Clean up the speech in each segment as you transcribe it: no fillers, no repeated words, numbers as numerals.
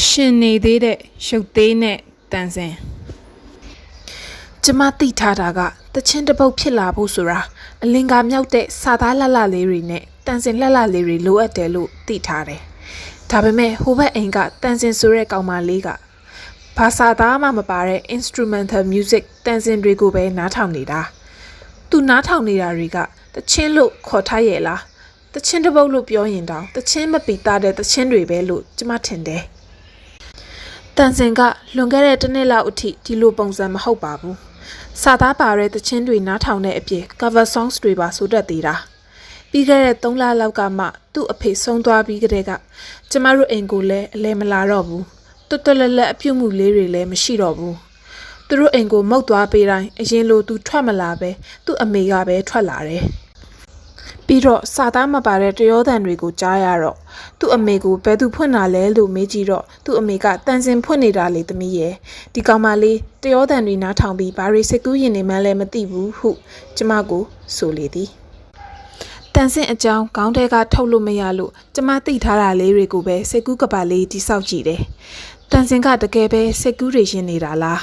ရှင်နေသေးတဲ့ရုပ်သေးနဲ့တန်စင်ကျမသိထားတာကတချင်းတစ်ပုတ်ဖြစ်လာဖို့ဆိုတာအလင်္ကာမြောက်တဲ့စာသားလှလှလေးတွေနဲ့တန်စင်လှလှလေးတွေလိုအပ်တယ်လို့သိထားတယ်။ဒါပေမဲ့ဟိုဘက်အိမ်ကတန်စင်ဆိုတဲ့ကောင်မလေးကဘာစာသားမှမပါတဲ့ instrumental music တန်စင်တွေကိုပဲနားထောင်နေတာ။သူနားထောင်နေတာတွေကတချင်းလို့ခေါ်ထားရဲ့လား။တချင်းတစ်ပုတ်လို့ပြောရင်တောင်တချင်းမပီသားတဲ့တချင်းတွေပဲလို့ကျမထင်တယ်။တန်စင်ကလွန်ခဲ့တဲ့တစ်နှစ်လောက်အထိဒီလိုပုံစံမဟုတ်ပါဘူး။စာသားပါတဲ့တချင်းတွေနားထောင်တဲ့အပြင် cover songs တွေပါဆိုတတ်သေးတာ။ပြီးခဲ့တဲ့3လလောက်ကမှသူ့အဖေဆုံးသွားပြီးကတည်းကကျမတို့အိမ်ကိုလည်းအလဲမလာတော့ဘူး။တွတ်တွတ်လက်လက်အပြုတ်မှုလေးတွေလည်းမရှိတော့ဘူး။သူတို့အိမ်ကိုမုတ်သွားပေးတိုင်းအရင်လိုသူထွက်မလာပဲသူ့အမေကပဲထွက်လာတယ်။ပြီးတော့စာသားမပါတဲ့တရောသံတွေကိုကြားရတော့သူ့အမေကိုဘယ်သူဖွင့်တာလဲလို့မေးကြည့်တော့သူ့အမေကတန်စင်ဖွင့်နေတာလေသမီးရဲ့ဒီကောင်မလေးတရောသံတွေနားထောင်ပြီးဘာတွေစိတ်ကူးရင်နေမှလည်းမသိဘူးဟုကျမကိုဆိုလေသည်တန်စင်အကြောင်းခေါင်းထဲကထုတ်လို့မရလို့ကျမသိထားတာလေးတွေကိုပဲစိတ်ကူးကပါလေးတိဆောက်ကြည့်တယ်တန်စင်ကတကယ်ပဲစိတ်ကူးတွေရှင်နေတာလား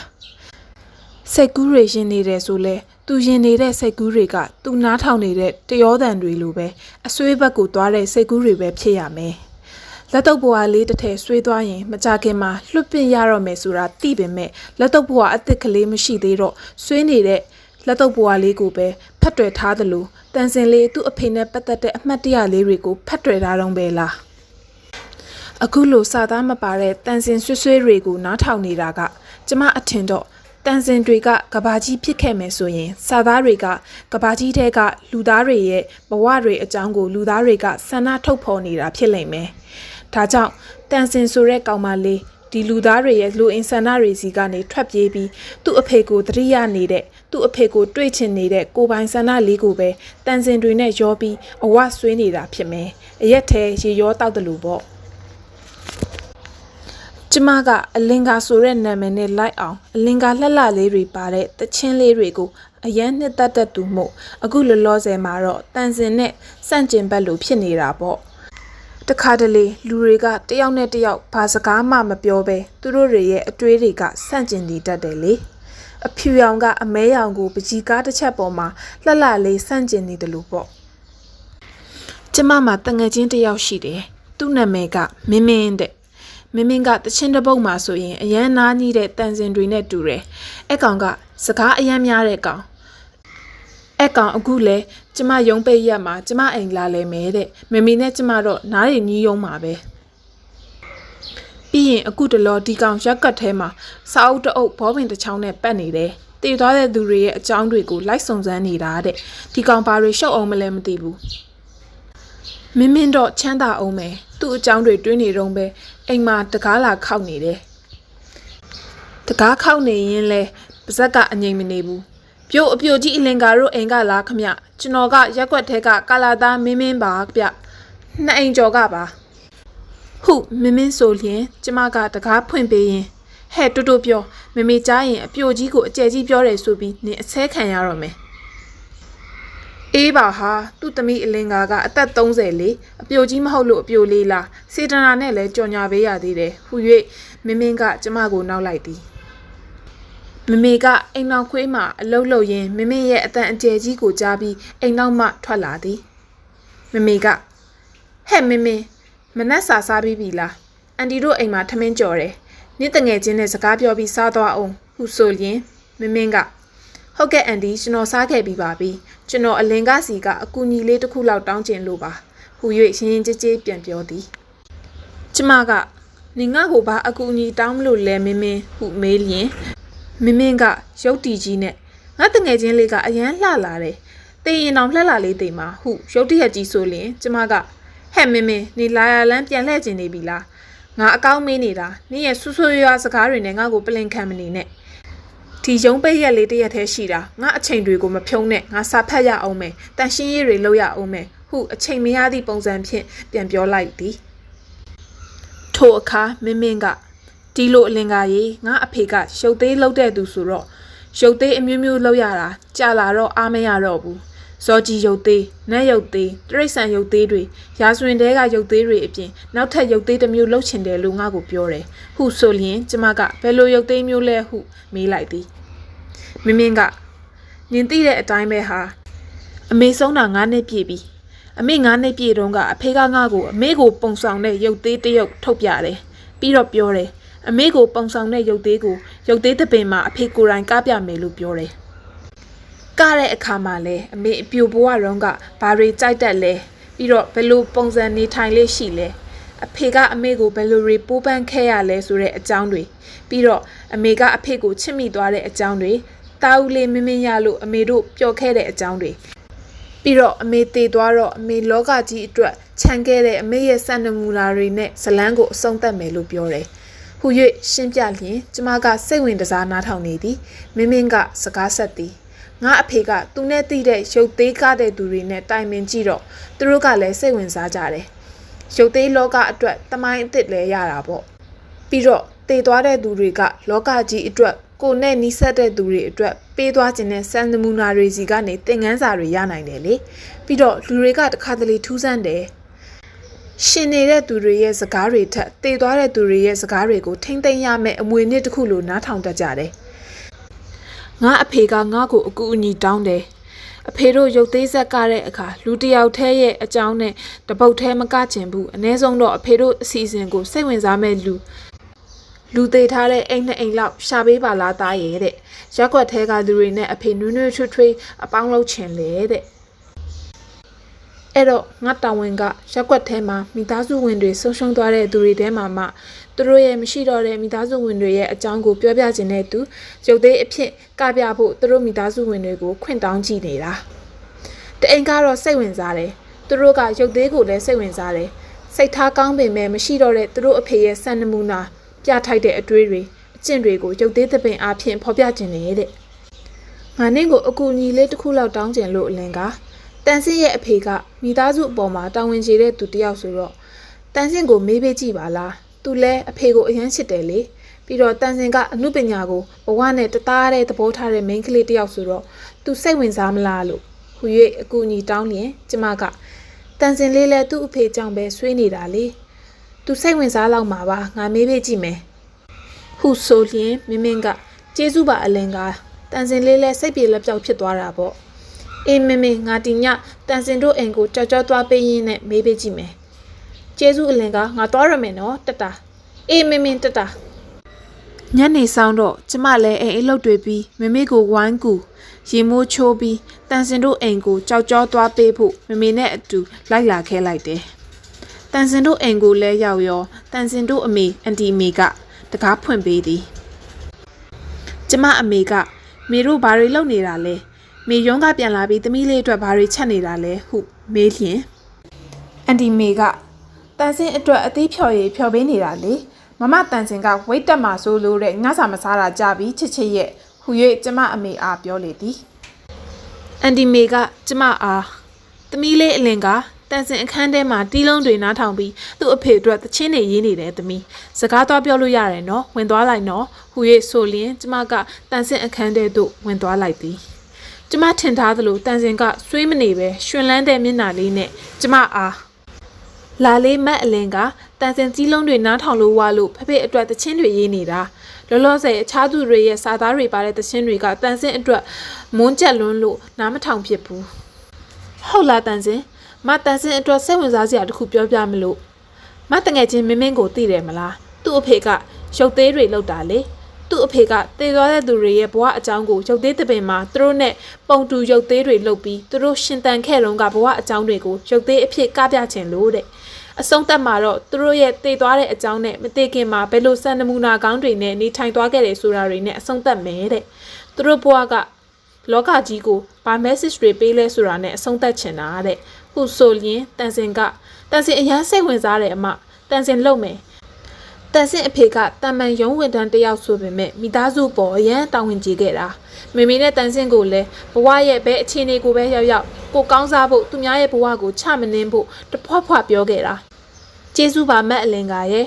စိတ်ကူးတွေရှင်နေတယ်ဆိုလဲသူရင်နေတဲ့စိတ်ကူးတွေကသူနားထောင်နေတဲ့တရောသံတွေလိုပဲအဆွေးဘက်ကိုသွားတဲ့စိတ်ကူးတွေပဲဖြစ်ရမယ်။လက်တော့ဘွားလေးတစ်ထည်ဆွေးသွားရင်မကြခင်မှာလွတ်ပင့်ရတော့မယ်ဆိုတာသိပေမဲ့လက်တော့ဘွားအစ်စ်ကလေးမရှိသေးတော့ဆွေးနေတဲ့လက်တော့ဘွားလေးကိုပဲဖတ်တွယ်ထားသလိုတန်စင်လေးသူ့အဖေနဲ့ပတ်သက်တဲ့အမှတ်တရလေးတွေကိုဖတ်တွယ်ထားတော့ပဲလား။အခုလိုစာသားမပါတဲ့တန်စင်ဆွေးတွေကိုနားထောင်နေတာကကျမအထင်တော့တန်စင်တွေကကဘာကြီးဖြစ်ခဲ့မယ်ဆိုရင်စာသားတွေကကဘာကြီးထဲကလူသားတွေရဲ့ဘဝတွေအကြောင်းကိုလူသားတွေကဆန္ဒထုတ်ဖော်နေတာဖြစ်လိမ့်မယ်။ဒါကြောင့်တန်စင်ဆိုတဲ့ကောင်မလေးဒီလူသားတွေရဲ့လူအင်ဆန္ဒတွေစီကနေထွက်ပြေးပြီးသူ့အဖေကိုတတိယနေတဲ့သူ့အဖေကိုတွေ့ချင်နေတဲ့ကိုပိုင်ဆန္ဒလေးကိုပဲတန်စင်တွေနဲ့ရောပြီးအဝဆွေးနေတာဖြစ်မယ်။အရက်ထဲရေရောတောက်တယ်လို့ပေါ့။ကျမကအလင်္ကာဆိုတဲ့နာမည်နဲ့လိုက်အောင်အလင်္ကာလှလှလေးတွေပါတဲ့တချင်းလေးတွေကိုအရန်နှစ်သက်တဲ့သူမို့အခုလောလောဆယ်မှာတော့တန်စင်နဲ့စန့်ကျင်ဘက်လိုဖြစ်နေတာပေါ့တခါတလေလူတွေကတယောက်နဲ့တယောက်ဘာစကားမှမပြောဘဲသူတို့တွေရဲ့အတွေးတွေကစန့်ကျင်နေတတ်တယ်လေအဖြူရောင်ကအမဲရောင်ကိုပကြီးကားတစ်ချက်ပေါ်မှာလှလှလေးစန့်ကျင်နေတယ်လို့ပေါ့ကျမမှာတငယ်ချင်းတယောက်ရှိတယ်သူ့နာမည်ကမင်းမင်းတဲ့မင်းမင်းကတချင်းတစ်ပုတ်မှာဆိုရင်အရန်နားကြီးတဲ့တန်စင်တွေနဲ့တူတယ်။အဲ့ကောင်ကစကားအရန်များတဲ့ကောင်။အဲ့ကောင်အခုလဲကျမရုံးပိတ်ရက်မှာကျမအိမ်လာလဲမဲတဲ့။မမီနဲ့ကျမတော့နားရည်ညီးယုံမှာပဲ။ပြီးရင်အခုတလောဒီကောင်ရက်ကတ်ထဲမှာစာအုပ်တအုပ်ဘောပင်တစ်ချောင်းနဲ့ပတ်နေတယ်။တည်သွားတဲ့သူတွေရဲ့အကြောင်းတွေကိုလိုက်စုံစမ်းနေတာတဲ့။ဒီကောင်ဘာတွေရှုပ်အောင်မလဲမသိဘူး။မင်းမင်းတော့ချမ်းသာအောင်မယ်သူ့အကြောင်းတွေတွေးနေတော့ပဲအိမ်မှာတကားလာခောက်နေတယ်တကားခောက်နေရင်လဲပါဇက်ကအငြိမ်မနေဘူးပြို့အပြိုကြီးအလင်္ကာတို့အိမ်ကလားခမကျွန်တော်ကရက်ွက်ထဲကကာလာသားမင်းမင်းပါဗျနှစ်အိမ်ကျော်ကပါဟုမင်းမင်းဆိုလျင်ကျမကတကားဖွင့်ပေးရင်ဟဲ့တူတူပြောမမေကြားရင်အပြိုကြီးကိုအကျယ်ကြီးပြောတယ်ဆိုပြီးနင်အဆဲခံရတော့မယ်အေးပါဟာသူ့သမီးအလင်္ကာကအသက်30လေအပြိုကြီးမဟုတ်လို့အပြိုလေးလားစေတနာနဲ့လဲကြော်ညာပေးရသေးတယ်ဟူ၍မင်းမင်းကကျမကိုနောက်လိုက်သည်မမေကအိမ်နောက်ခွေးမှာအလုပ်လုပ်ရင်းမင်းမင်းရဲ့အတန်အကျယ်ကြီးကိုကြားပြီးအိမ်နောက်မှထွက်လာသည်မမေကဟဲ့မင်းမင်းမနက်စာစားပြီးပြီလားအန်တီတို့အိမ်မှာထမင်းကြော်တယ်နေ့တငယ်ချင်းနဲ့စကားပြောပြီးစားသွားအောင်ဟုဆိုလျင်မင်းမင်းကဟုတ်ကဲ့အန်တီကျွန်တော်စားခဲ့ပြီးပါပြီကျွန်တော်အလင်္ကာစီကအကူညီလေးတစ်ခုလောက်တောင်းကျင်လို့ပါဟူ၍ရှင်ရင်ကြည်ကြည်ပြန်ပြောသည်ကျမကနင်ငါ့ကိုဘာအကူညီတောင်းမလို့လဲမင်းမင်းဟုမေးလျင်မင်းမင်းကရုပ်တီကြီးနဲ့ငါတငယ်ချင်းလေးကအရန်လှလာတယ်တေးရင်အောင်လှလှလေးတေးမှာဟုရုပ်တရက်ကြီးဆိုလျင်ကျမကဟဲ့မင်းမင်းနေလာရလန်းပြန်လှည့်ကျင်နေပြီလားငါအကောင်းမေးနေတာနင်ရဲ့ဆူဆူရွာစကားတွေနဲ့ငါ့ကိုပလင်ခံမနေနဲ့ဒီရုံးပိတ်ရက်လေးတရက်သေးရှိတာငါအချိန်တွေကိုမဖြုံးနဲ့ငါစာဖတ်ရအောင်မယ်တန်ရှင်းရေးတွေလုပ်ရအောင်မယ်ဟုအချိန်မရသည့်ပုံစံဖြင့်ပြန်ပြောလိုက်သည်ထိုအခါမင်းမင်းကဒီလိုအလင်္ကာကြီးငါအဖေကရုပ်သေးလှုပ်တဲ့သူဆိုတော့ရုပ်သေးအမျိုးမျိုးလှုပ်ရတာကြာလာတော့အားမရတော့ဘူး ဇော်ကြီးရုပ်သေးနတ်ရုပ်သေးတရိတ်ဆန်ရုပ်သေးတွေရာဇဝင်တဲကရုပ်သေးတွေအပြင်နောက်ထပ်ရုပ်သေးတစ်မျိုးလှုပ်ချင်တယ်လို့ငါ့ကိုပြောတယ်ဟုဆိုလျင်ကျမကဘယ်လိုရုပ်သေးမျိုးလဲဟုမေးလိုက်သည်မင်းမင်းကနင်သိတဲ့အတိုင်းပဲဟာအမေဆုံးတာ9နှစ်ပြည့်ပြီအမေ9နှစ်ပြည့်တုန်းကအဖေကငါ့ကိုအမေကိုပုံဆောင်တဲ့ရုပ်သေးတစ်ရုပ်ထုတ်ပြတယ်ပြီးတော့ပြောတယ်အမေကိုပုံဆောင်တဲ့ရုပ်သေးကိုရုပ်သေးတစ်ပင်မှာအဖေကိုယ်တိုင်ကားပြမယ်လို့ပြောတယ်ကားတဲ့အခါမှာလဲအမေအပြိုဘဝတုန်းကဘာတွေကြိုက်တတ်လဲပြီးတော့ဘယ်လိုပုံစံနေထိုင်လေးရှိလဲအဖေကအမေကိုဘယ်လိုတွေပိုးပန်းခဲ့ရလဲဆိုတဲ့အကြောင်းတွေပြီးတော့အမေကအဖေကိုချစ်မိသွားတဲ့အကြောင်းတွေတာဦးလေးမင်းမင်းရလို့အမေတို့ပျော်ခဲ့တဲ့အကြောင်းတွေပြီးတော့အမေတည်သွားတော့အမေလောကကြီးအတွက်ခြံခဲ့တဲ့အမေရဲ့စံနမူနာတွေနဲ့ဇလန်းကိုအဆုံးသတ်မယ်လို့ပြောတယ်ဟူ၍ရှင်းပြလျင်ကျမကစိတ်ဝင်တစားနားထောင်နေသည်မင်းမင်းကစကားဆက်သည်ငါအဖေကသူနဲ့တိတဲ့ရုပ်သေးကားတဲ့သူတွေနဲ့တိုင်ပင်ကြည့်တော့သူတို့ကလည်းစိတ်ဝင်စားကြတယ်ရုပ်သေးလောကအတွက်တမိုင်းအစ်စ်လဲရတာပေါ့ပြီးတော့တည်သွားတဲ့သူတွေကလောကကြီးအတွက်ကိုနဲ့နီးစပ်တဲ့သူတွေအတွက်ပေးသွားခြင်းနဲ့စံနမူနာတွေစီကနေသင်ခန်းစာတွေရနိုင်တယ်လေပြီးတော့လူတွေကတခါတလေထူးဆန်းတယ်ရှင်နေတဲ့သူတွေရဲ့စကားတွေထက်တည်သွားတဲ့သူတွေရဲ့စကားတွေကိုထိမ့်သိမ်းရမယ့်အမွေအနှစ်တစ်ခုလိုနားထောင်တတ်ကြတယ်ငါအဖေကငါ့ကိုအကူအညီတောင်းတယ်အဖေတို့ရုပ်သေးဆက်ကားတဲ့အခါလူတယောက်တည်းရဲ့အကြောင်းနဲ့တပုတ်တည်းမကချင်ဘူးအ ਨੇ ဆုံးတော့အဖေတို့အစီအစဉ်ကိုစိတ်ဝင်စားမဲ့လူသေးထားတဲ့အိမ်နဲ့အိမ်လောက်ရှာပေးပါလားသားရဲ့တဲ့ရက်ွက်ထဲကလူတွေနဲ့အဖေနွေးနွေးထွေးထွေးအပေါင်းလုပ်ချင်လေတဲ့အဲ့တော့ငါတာဝန်ကရက်ွက်ထဲမှာမိသားစုဝင်တွေဆုံးရှုံးသွားတဲ့သူတွေထဲမှာမှသူတို့ရဲ့မရှိတော့တဲ့မိသားစုဝင်တွေရဲ့အကြောင်းကိုပြောပြခြင်းနဲ့သူရုပ်သေးအဖြစ်ကပြဖို့သူတို့မိသားစုဝင်တွေကိုခွင့်တောင်းကြည့်နေတာတအိမ်ကတော့စိတ်ဝင်စားတယ်သူတို့ကရုပ်သေးကိုလည်းစိတ်ဝင်စားတယ်စိတ်ထားကောင်းပေမဲ့မရှိတော့တဲ့သူတို့အဖေရဲ့စံနမူနာပြထိုက်တဲ့အတွေ့တွေအကျင့်တွေကိုရုပ်သေးသပင်အားဖြင့်ဖော်ပြခြင်းနေတဲ့ငါနဲ့ကိုအကူအညီလေးတစ်ခုလောက်တောင်းကျင်လို့အလင်ကတန်ဆင်းရဲ့အဖေကမိသားစုအပေါ်မှာတာဝန်ကျေတဲ့သူတယောက်ဆိုတော့တန်ဆင်းကိုမေးပေးကြည့်ပါလားသူလဲအဖေကိုအယမ်းချစ်တယ်လေပြီးတော့တန်ဆင်းကအမှုပညာကိုဘဝနဲ့တသားတဲ့သဘောထားတဲ့မိန်းကလေးတယောက်ဆိုတော့သူစိတ်ဝင်စားမလားလို့ဟူ၍အကူအညီတောင်းလျင်ကျမကတန်ဆင်းလေးလဲသူ့အဖေကြောင့်ပဲဆွေးနေတာလေသူစိတ်ဝင်စားလောက်မှာပါငါမေးပေးကြည့်မယ်ဟုဆိုလျင်မင်းမင်းကကျေးဇူးပါအလင်ကတန်ဆင်းလေးလဲစိတ်ပြေလက်ပြောက်ဖြစ်သွားတာပေါ့အေးမင်းငါတီညတန်စင်တို့အိမ်ကိုကြောက်ကြောက်သွားပေးရင်းနဲ့မေးပေးကြည့်မယ်ကျေးဇူးအလင်ကငါသွားရမယ်နော်တတအေးမင်းတတညနေဆောင်တော့ကျမလည်းအိမ်အလုပ်တွေပြီးမမေကိုဝိုင်းကူရေမိုးချိုးပြီးတန်စင်တို့အိမ်ကိုကြောက်ကြောသွားပေးဖို့မမေနဲ့အတူလိုက်လာခဲ့လိုက်တယ်တန်စင်တို့အိမ်ကိုလည်းရောက်ရောတန်စင်တို့အမေအန်တီမေကတကားဖွင့်ပေးသည်ကျမအမေကမေတို့ဘာတွေလုပ်နေတာလဲမေရုံးကပြန်လာပြီးသမီးလေးအတွက်ဘာတွေချက်နေတာလဲဟုမေးလျင်အန်တီမေကတန်စင်အတွက်အသေးဖြော်ရည်ဖြော်ပေးနေတာလေမမတန်စင်ကဝိတ်တက်မှာဆိုလို့တဲ့ငါးစာမစားတာကြပြီးချစ်ချစ်ရဲ့ဟူ၍ကျမအမေအားပြောလေသည်အန်တီမေကကျမအားသမီးလေးအလင်ကတန်စင်အခန်းထဲမှာတီးလုံးတွေနားထောင်ပြီးသူ့အဖေအတွက်သချင်းတွေရေးနေတယ်သမီးစကားသွားပြောလို့ရတယ်နော်ဝင်သွားလိုက်နော်ဟူ၍ဆိုလျင်ကျမကတန်စင်အခန်းထဲသို့ဝင်သွားလိုက်သည်ကျမထင်ထားသလိုတန်စင်ကဆွေးမနေပဲရှင်လန်းတဲ့မျက်နှာလေးနဲ့ကျမအားလာလေးမက်အလင်ကတန်စင်ကြီးလုံးတွေနားထောင်လို့ဝါလို့ဖဖေအတွက်သချင်းတွေရေးနေတာလောလောဆယ်အခြားသူတွေရဲ့စာသားတွေပါတဲ့သချင်းတွေကတန်စင်အတွက်မွန်းကျက်လွန်းလို့နားမထောင်ဖြစ်ဘူးဟုတ်လားတန်စင်မတန်စင်အတွက်စိတ်ဝင်စားစရာတခုပြောပြမလို့မတငယ်ချင်းမင်းမင်းကိုသိတယ်မလားသူ့အဖေကရုပ်သေးတွေလောက်တာလေသူ့အဖေကတည်သွားတဲ့သူတွေရဲ့ဘဝအကြောင်းကိုရုပ်သေးသပင်မှာသူတို့နဲ့ပုံတူရုပ်သေးတွေလုပ်ပြီးသူတို့ရှင်တန်ခဲ့တုန်းကဘဝအကြောင်းတွေကိုရုပ်သေးအဖြစ်ကပြချင်လို့တဲ့အဆုံးသတ်မှာတော့သူတို့ရဲ့တည်သွားတဲ့အကြောင်းနဲ့မတည်ခင်မှာဘယ်လိုစံနမူနာကောင်းတွေနဲ့နေထိုင်သွားခဲ့တယ်ဆိုတာတွေနဲ့အဆုံးသတ်မယ်တဲ့သူတို့ဘဝကလောကကြီးကိုဘာ message တွေပေးလဲဆိုတာနဲ့အဆုံးသတ်ချင်တာတဲ့ဟုဆိုလျင်တန်စင်အရန်စိတ်ဝင်စားတယ်အမတန်စင်လုံမယ်တန်စင်အဖေကတန်မှန်ရုံးဝန်ထမ်းတယောက်ဆိုပေမဲ့မိသားစုပေါ်အရန်တာဝန်ကြီးခဲ့တာမေမေနဲ့တန်စင်ကိုလည်းဘဝရဲ့ဘဲအခြေအနေကိုပဲရောက်ကိုကောင်းစားဖို့သူများရဲ့ဘဝကိုချမနှင်းဖို့တဖွားဖွားပြောခဲ့တာကျေးဇူးပါမက်အလင်ကရဲ့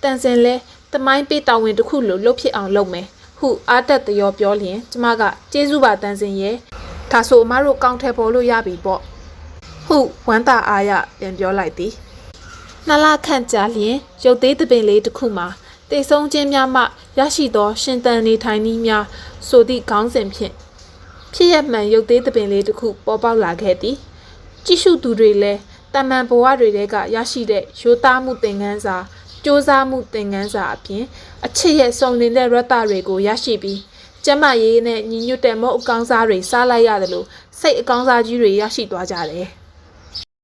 တန်စင်လဲတမိုင်းပေးတာဝန်တစ်ခုလိုလှုပ်ဖြစ်အောင်လုပ်မယ်ဟုအားတက်တရောပြောလျင်ကျမကကျေးဇူးပါတန်စင်ရဲ့ ဒါဆိုအမတို့ကောင်းထဲပေါ်လို့ရပြီပေါ့ဟုတ်ဝမ်းသာအားရပြန်ပြောလိုက်သည်နှစ်လခန့်ကြာလျင်ရုပ်သေးသပင်လေးတစ်ခုမှာတိတ်ဆုံးခြင်းများမှရရှိသောရှင်သန်နေထိုင်နည်းများဆိုသည့်ခေါင်းစဉ်ဖြင့်ဖြစ်ရမှန်ရုပ်သေးသပင်လေးတစ်ခုပေါ်ပေါက်လာခဲ့သည်ကြည့်ရှုသူတွေလည်းတမန်ဘဝတွေထဲကရရှိတဲ့ရိုးသားမှုသင်ခန်းစာစ조사မှုသင်ခန်းစာအပြင်အချစ်ရဲ့စုံလင်တဲ့ရတ္တတွေကိုရရှိပြီးကျမရေးနဲ့ညီညွတ်တဲ့မုတ်အကောင်းစားတွေစားလိုက်ရတယ်လို့စိတ်အကောင်းစားကြီးတွေရရှိသွားကြတယ်